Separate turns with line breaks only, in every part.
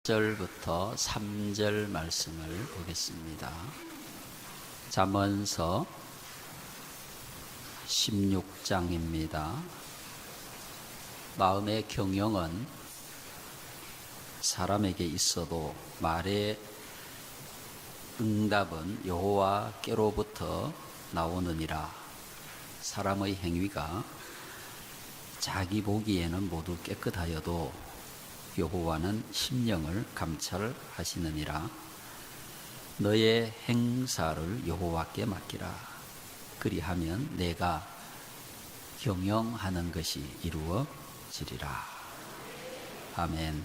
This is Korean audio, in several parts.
1절부터 3절 말씀을 보겠습니다. 잠언서 16장입니다. 마음의 경영은 사람에게 있어도 말의 응답은 여호와께로부터 나오느니라. 사람의 행위가 자기 보기에는 모두 깨끗하여도 여호와는 심령을 감찰하시느니라. 너의 행사를 여호와께 맡기라. 그리하면 내가 경영하는 것이 이루어지리라. 아멘.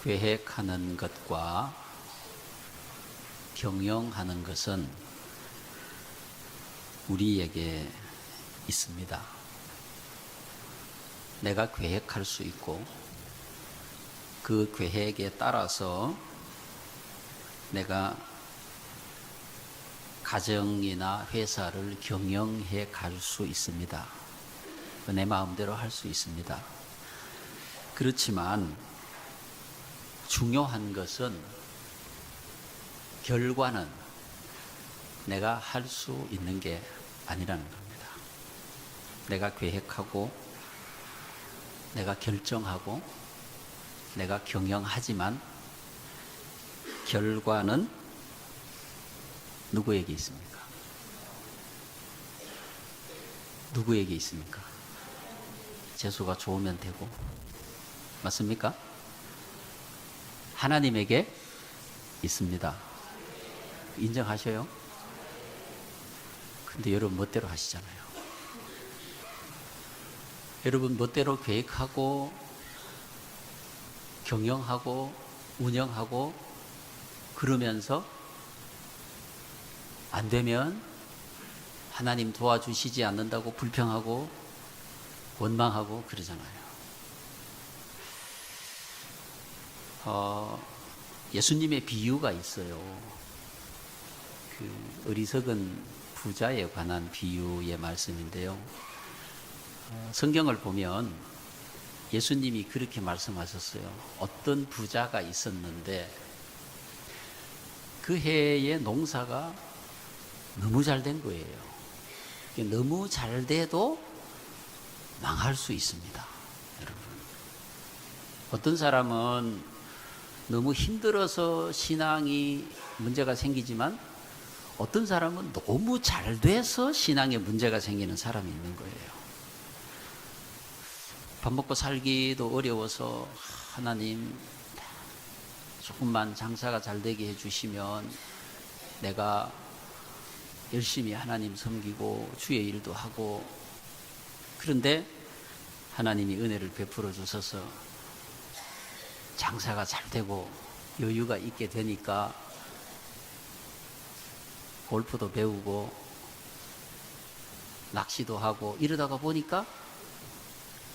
계획하는 것과 경영하는 것은 우리에게 있습니다. 내가 계획할 수 있고 그 계획에 따라서 내가 가정이나 회사를 경영해 갈 수 있습니다. 내 마음대로 할 수 있습니다. 그렇지만 중요한 것은 결과는 내가 할 수 있는 게 아니라는 겁니다. 내가 계획하고 내가 결정하고 내가 경영하지만 결과는 누구에게 있습니까? 누구에게 있습니까? 재수가 좋으면 되고, 맞습니까? 하나님에게 있습니다. 인정하셔요? 근데 여러분 멋대로 하시잖아요. 여러분 멋대로 계획하고 경영하고 운영하고 그러면서 안 되면 하나님 도와주시지 않는다고 불평하고 원망하고 그러잖아요. 예수님의 비유가 있어요. 그 어리석은 부자에 관한 비유의 말씀인데요. 성경을 보면 예수님이 그렇게 말씀하셨어요. 어떤 부자가 있었는데 그 해의 농사가 너무 잘 된 거예요. 너무 잘 돼도 망할 수 있습니다. 여러분. 어떤 사람은 너무 힘들어서 신앙이 문제가 생기지만 어떤 사람은 너무 잘 돼서 신앙에 문제가 생기는 사람이 있는 거예요. 밥 먹고 살기도 어려워서 하나님 조금만 장사가 잘 되게 해주시면 내가 열심히 하나님 섬기고 주의 일도 하고, 그런데 하나님이 은혜를 베풀어 주셔서 장사가 잘 되고 여유가 있게 되니까 골프도 배우고 낚시도 하고 이러다가 보니까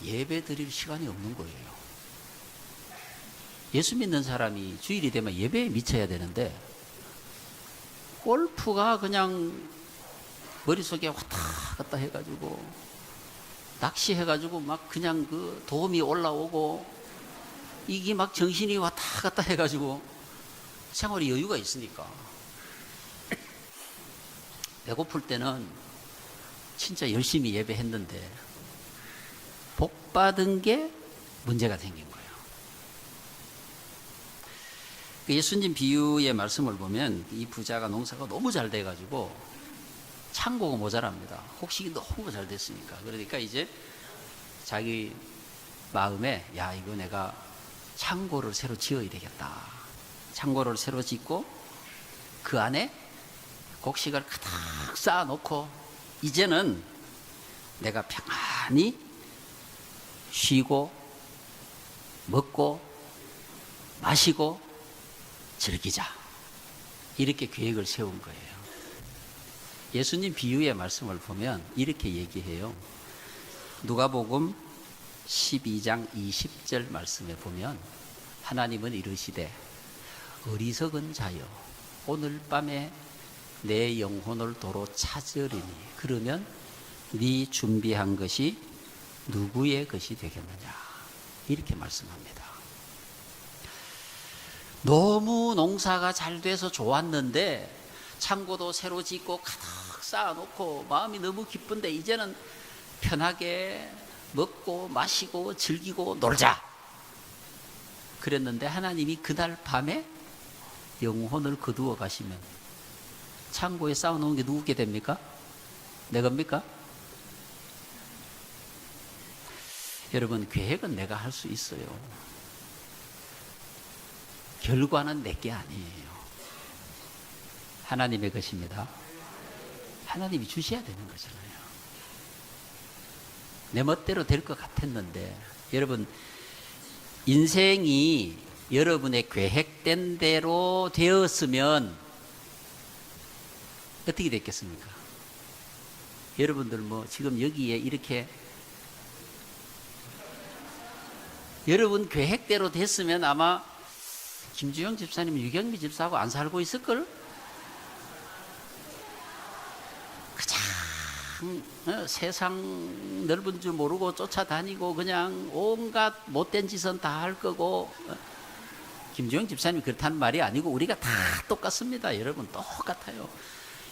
예배 드릴 시간이 없는 거예요. 예수 믿는 사람이 주일이 되면 예배에 미쳐야 되는데 골프가 그냥 머릿속에 왔다 갔다 해가지고 낚시해가지고 막 그냥 그 도움이 올라오고 이게 막 정신이 왔다 갔다 해가지고 생활에 여유가 있으니까 배고플 때는 진짜 열심히 예배했는데 복 받은 게 문제가 생긴 거예요. 예수님 비유의 말씀을 보면 이 부자가 농사가 너무 잘 돼가지고 창고가 모자랍니다. 혹시 너무 잘 됐으니까. 그러니까 이제 자기 마음에 야, 이거 내가 창고를 새로 지어야 되겠다. 창고를 새로 짓고 그 안에 곡식을 가득 쌓아놓고 이제는 내가 평안히 쉬고 먹고 마시고 즐기자. 이렇게 계획을 세운 거예요. 예수님 비유의 말씀을 보면 이렇게 얘기해요. 누가복음 12장 20절 말씀에 보면 하나님은 이르시되 어리석은 자여 오늘 밤에 내 영혼을 도로 찾으리니 그러면 네 준비한 것이 누구의 것이 되겠느냐, 이렇게 말씀합니다. 너무 농사가 잘 돼서 좋았는데 창고도 새로 짓고 가득 쌓아놓고 마음이 너무 기쁜데 이제는 편하게 먹고 마시고 즐기고 놀자 그랬는데, 하나님이 그날 밤에 영혼을 거두어 가시면 창고에 쌓아놓은 게 누구게 됩니까? 내 겁니까? 여러분, 계획은 내가 할 수 있어요. 결과는 내게 아니에요. 하나님의 것입니다. 하나님이 주셔야 되는 거잖아요. 내 멋대로 될 것 같았는데, 여러분, 인생이 여러분의 계획된 대로 되었으면 어떻게 됐겠습니까? 여러분들 뭐 지금 여기에 이렇게 여러분 계획대로 됐으면 아마 김주영 집사님, 유경미 집사하고 안 살고 있을걸? 그냥 세상 넓은 줄 모르고 쫓아다니고 그냥 온갖 못된 짓은 다 할 거고. 김주영 집사님이 그렇다는 말이 아니고 우리가 다 똑같습니다. 여러분, 똑같아요.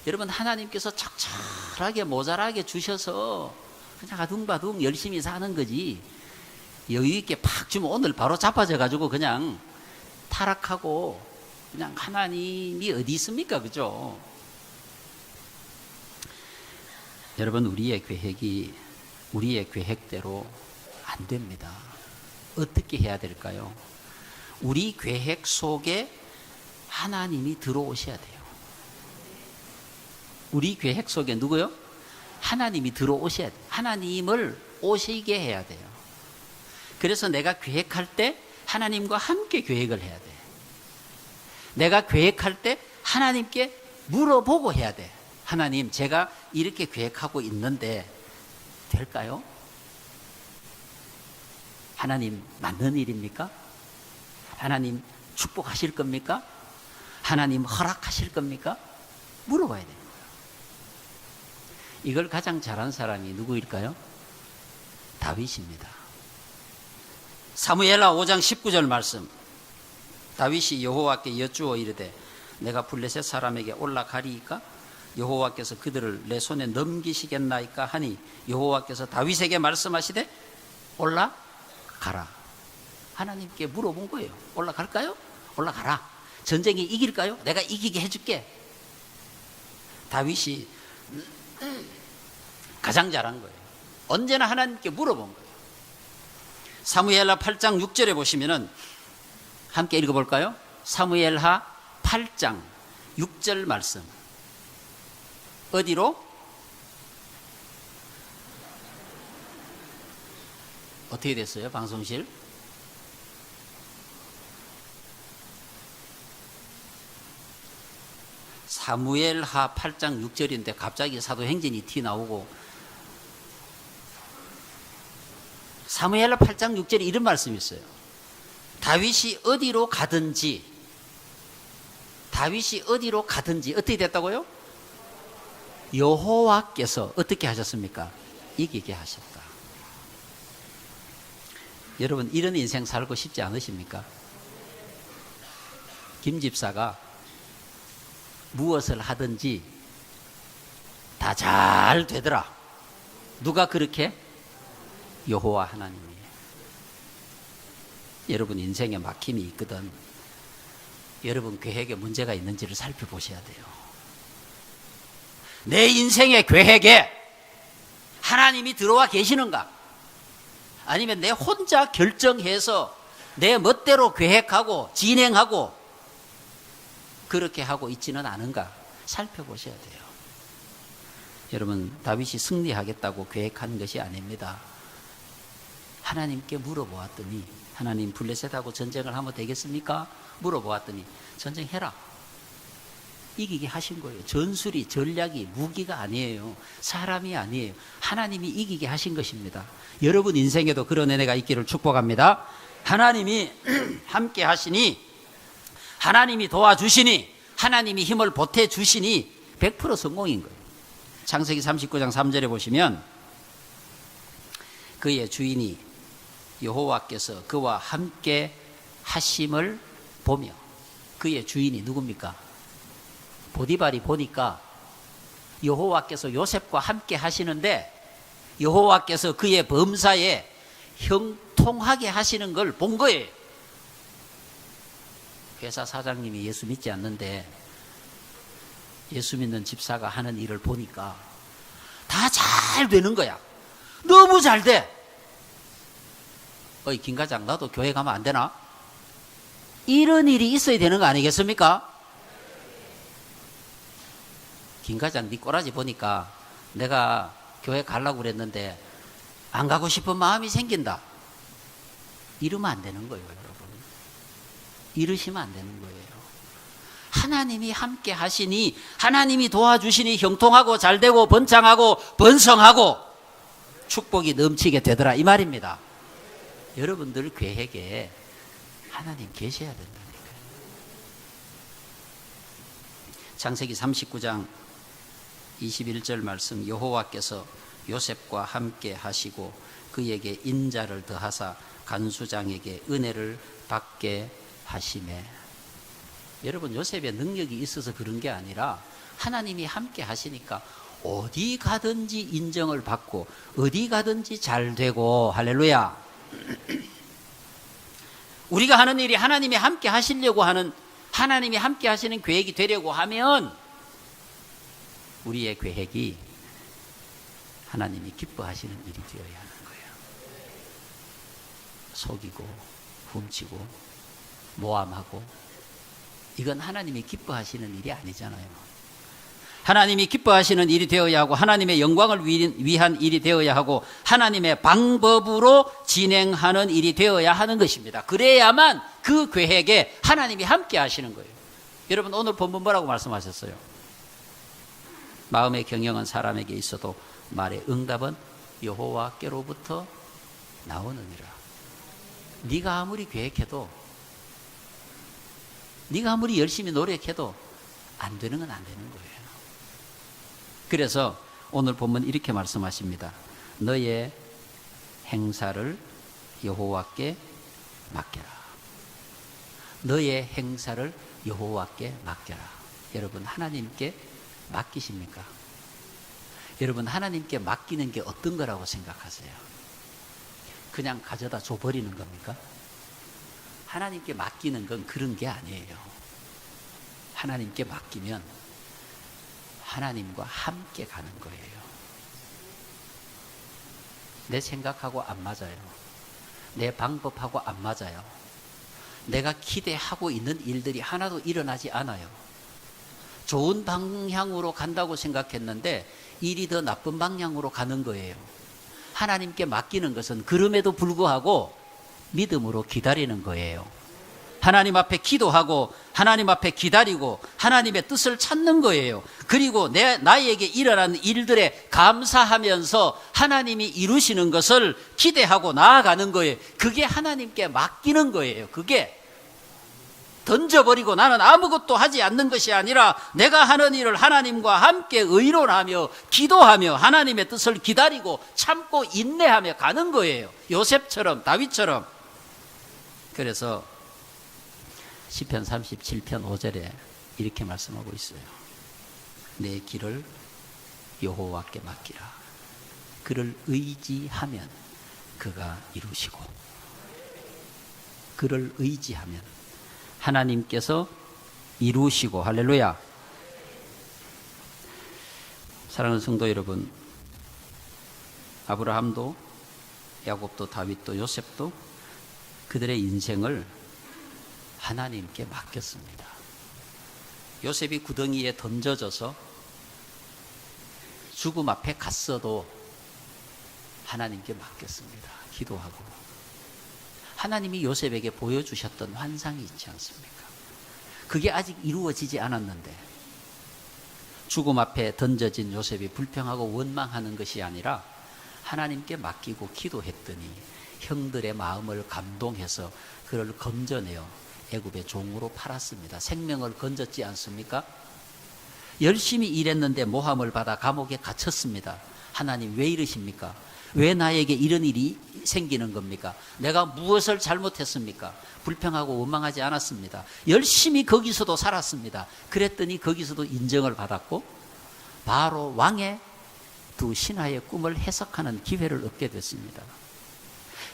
여러분, 하나님께서 적절하게 모자라게 주셔서 그냥 아둥바둥 열심히 사는 거지, 여유있게 팍 주면 오늘 바로 자빠져 가지고 그냥 타락하고 그냥 하나님이 어디 있습니까? 그죠? 여러분, 우리의 계획이 우리의 계획대로 안 됩니다. 어떻게 해야 될까요? 우리 계획 속에 하나님이 들어오셔야 돼요. 우리 계획 속에 누구요? 하나님이 들어오셔야 돼요. 하나님을 오시게 해야 돼요. 그래서 내가 계획할 때 하나님과 함께 계획을 해야 돼. 내가 계획할 때 하나님께 물어보고 해야 돼. 하나님, 제가 이렇게 계획하고 있는데 될까요? 하나님, 맞는 일입니까? 하나님, 축복하실 겁니까? 하나님, 허락하실 겁니까? 물어봐야 돼요. 이걸 가장 잘한 사람이 누구일까요? 다윗입니다. 사무엘하 5장 19절 말씀. 다윗이 여호와께 여쭈어 이르되 내가 블레셋 사람에게 올라가리이까? 여호와께서 그들을 내 손에 넘기시겠나이까 하니 여호와께서 다윗에게 말씀하시되 올라가라. 하나님께 물어본 거예요. 올라갈까요? 올라가라. 전쟁이 이길까요? 내가 이기게 해줄게. 다윗이 가장 잘한 거예요. 언제나 하나님께 물어본 거예요. 사무엘하 8장 6절에 보시면은 함께 읽어볼까요? 사무엘하 8장 6절 말씀. 어디로? 어떻게 됐어요? 방송실? 사무엘하 8장 6절인데 갑자기 사도행전이 티 나오고, 사무엘하 8장 6절에 이런 말씀이 있어요. 다윗이 어디로 가든지 어떻게 됐다고요? 여호와께서 어떻게 하셨습니까? 이기게 하셨다. 여러분, 이런 인생 살고 싶지 않으십니까? 김 집사가 무엇을 하든지 다 잘 되더라. 누가 그렇게? 여호와 하나님이에요. 여러분, 인생에 막힘이 있거든. 여러분 계획에 문제가 있는지를 살펴보셔야 돼요. 내 인생의 계획에 하나님이 들어와 계시는가? 아니면 내 혼자 결정해서 내 멋대로 계획하고 진행하고 그렇게 하고 있지는 않은가? 살펴보셔야 돼요. 여러분, 다윗이 승리하겠다고 계획한 것이 아닙니다. 하나님께 물어보았더니, 하나님, 블레셋하고 전쟁을 하면 되겠습니까? 물어보았더니 전쟁해라. 이기게 하신 거예요. 전술이, 전략이, 무기가 아니에요. 사람이 아니에요. 하나님이 이기게 하신 것입니다. 여러분 인생에도 그런 은혜가 있기를 축복합니다. 하나님이 함께 하시니, 하나님이 도와주시니, 하나님이 힘을 보태주시니 100% 성공인 거예요. 창세기 39장 3절에 보시면 그의 주인이 여호와께서 그와 함께 하심을 보며, 그의 주인이 누굽니까? 보디발이 보니까 여호와께서 요셉과 함께 하시는데 여호와께서 그의 범사에 형통하게 하시는 걸 본 거예요. 회사 사장님이 예수 믿지 않는데 예수 믿는 집사가 하는 일을 보니까 다 잘 되는 거야. 너무 잘 돼. 어이 김 과장, 나도 교회 가면 안 되나? 이런 일이 있어야 되는 거 아니겠습니까? 김 과장, 네 꼬라지 보니까 내가 교회 가려고 그랬는데 안 가고 싶은 마음이 생긴다. 이러면 안 되는 거예요, 여러분. 이러시면 안 되는 거예요. 하나님이 함께 하시니, 하나님이 도와주시니 형통하고 잘되고 번창하고 번성하고 축복이 넘치게 되더라, 이 말입니다. 여러분들 계획에 하나님 계셔야 된다니까요. 창세기 39장 21절 말씀, 여호와께서 요셉과 함께 하시고 그에게 인자를 더하사 간수장에게 은혜를 받게 하시매. 여러분, 요셉의 능력이 있어서 그런 게 아니라 하나님이 함께 하시니까 어디 가든지 인정을 받고 어디 가든지 잘 되고, 할렐루야. 우리가 하는 일이 하나님이 함께 하시려고 하는, 하나님이 함께 하시는 계획이 되려고 하면 우리의 계획이 하나님이 기뻐하시는 일이 되어야 하는 거예요. 속이고 훔치고 모함하고, 이건 하나님이 기뻐하시는 일이 아니잖아요. 하나님이 기뻐하시는 일이 되어야 하고 하나님의 영광을 위한 일이 되어야 하고 하나님의 방법으로 진행하는 일이 되어야 하는 것입니다. 그래야만 그 계획에 하나님이 함께 하시는 거예요. 여러분, 오늘 본문 뭐라고 말씀하셨어요? 마음의 경영은 사람에게 있어도 말의 응답은 여호와께로부터 나오느니라. 네가 아무리 계획해도, 네가 아무리 열심히 노력해도 안 되는 건 안 되는 거예요. 그래서 오늘 본문 이렇게 말씀하십니다. 너의 행사를 여호와께 맡겨라. 너의 행사를 여호와께 맡겨라. 여러분, 하나님께 맡기십니까? 여러분, 하나님께 맡기는 게 어떤 거라고 생각하세요? 그냥 가져다 줘버리는 겁니까? 하나님께 맡기는 건 그런 게 아니에요. 하나님께 맡기면 하나님과 함께 가는 거예요. 내 생각하고 안 맞아요. 내 방법하고 안 맞아요. 내가 기대하고 있는 일들이 하나도 일어나지 않아요. 좋은 방향으로 간다고 생각했는데 일이 더 나쁜 방향으로 가는 거예요. 하나님께 맡기는 것은 그럼에도 불구하고 믿음으로 기다리는 거예요. 하나님 앞에 기도하고 하나님 앞에 기다리고 하나님의 뜻을 찾는 거예요. 그리고 나에게 일어나는 일들에 감사하면서 하나님이 이루시는 것을 기대하고 나아가는 거예요. 그게 하나님께 맡기는 거예요. 그게 던져버리고 나는 아무것도 하지 않는 것이 아니라 내가 하는 일을 하나님과 함께 의논하며 기도하며 하나님의 뜻을 기다리고 참고 인내하며 가는 거예요. 요셉처럼, 다윗처럼. 그래서 시편 37편 5절에 이렇게 말씀하고 있어요. 내 길을 여호와께 맡기라. 그를 의지하면 그가 이루시고, 그를 의지하면 하나님께서 이루시고, 할렐루야. 사랑하는 성도 여러분, 아브라함도 야곱도 다윗도 요셉도 그들의 인생을 하나님께 맡겼습니다. 요셉이 구덩이에 던져져서 죽음 앞에 갔어도 하나님께 맡겼습니다. 기도하고. 하나님이 요셉에게 보여주셨던 환상이 있지 않습니까? 그게 아직 이루어지지 않았는데 죽음 앞에 던져진 요셉이 불평하고 원망하는 것이 아니라 하나님께 맡기고 기도했더니 형들의 마음을 감동해서 그를 건져내어 애굽의 종으로 팔았습니다. 생명을 건졌지 않습니까? 열심히 일했는데 모함을 받아 감옥에 갇혔습니다. 하나님 왜 이러십니까? 왜 나에게 이런 일이 생기는 겁니까? 내가 무엇을 잘못했습니까? 불평하고 원망하지 않았습니다. 열심히 거기서도 살았습니다. 그랬더니 거기서도 인정을 받았고 바로 왕의 두 신하의 꿈을 해석하는 기회를 얻게 됐습니다.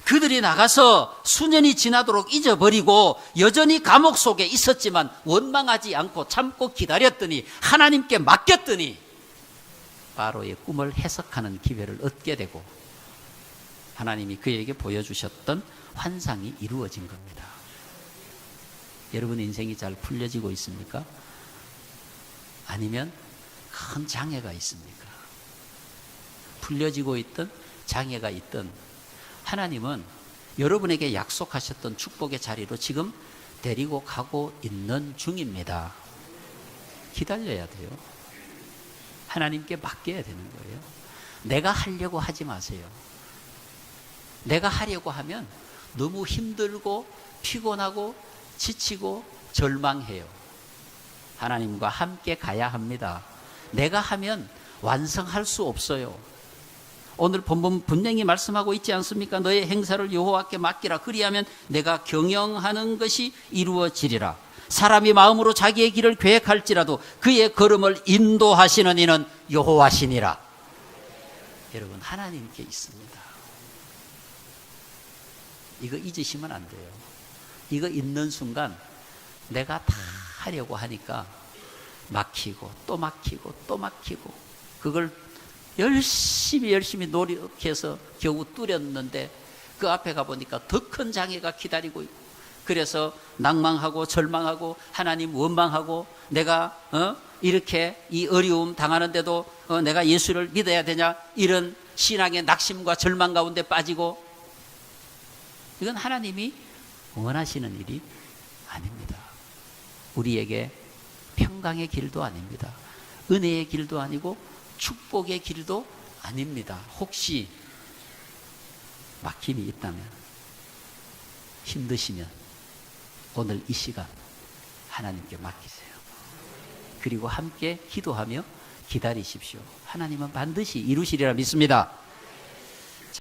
그들이 나가서 수년이 지나도록 잊어버리고 여전히 감옥 속에 있었지만 원망하지 않고 참고 기다렸더니 하나님께 맡겼더니 바로의 꿈을 해석하는 기회를 얻게 되고 하나님이 그에게 보여주셨던 환상이 이루어진 겁니다. 여러분 인생이 잘 풀려지고 있습니까? 아니면 큰 장애가 있습니까? 풀려지고 있든 장애가 있든 하나님은 여러분에게 약속하셨던 축복의 자리로 지금 데리고 가고 있는 중입니다. 기다려야 돼요. 하나님께 맡겨야 되는 거예요. 내가 하려고 하지 마세요. 내가 하려고 하면 너무 힘들고 피곤하고 지치고 절망해요. 하나님과 함께 가야 합니다. 내가 하면 완성할 수 없어요. 오늘 본문 분명히 말씀하고 있지 않습니까? 너의 행사를 여호와께 맡기라. 그리하면 내가 경영하는 것이 이루어지리라. 사람이 마음으로 자기의 길을 계획할지라도 그의 걸음을 인도하시는 이는 여호와시니라. 여러분 하나님께 있습니다. 이거 잊으시면 안 돼요. 이거 잊는 순간 내가 다 하려고 하니까 막히고 또 막히고 또 막히고 그걸 열심히 노력해서 겨우 뚫었는데 그 앞에 가보니까 더 큰 장애가 기다리고 있고 그래서 낭망하고 절망하고 하나님 원망하고 내가 이렇게 이 어려움 당하는데도 내가 예수를 믿어야 되냐 이런 신앙의 낙심과 절망 가운데 빠지고 이건 하나님이 원하시는 일이 아닙니다. 우리에게 평강의 길도 아닙니다. 은혜의 길도 아니고 축복의 길도 아닙니다. 혹시 막힘이 있다면 힘드시면 오늘 이 시간 하나님께 맡기세요. 그리고 함께 기도하며 기다리십시오. 하나님은 반드시 이루시리라 믿습니다.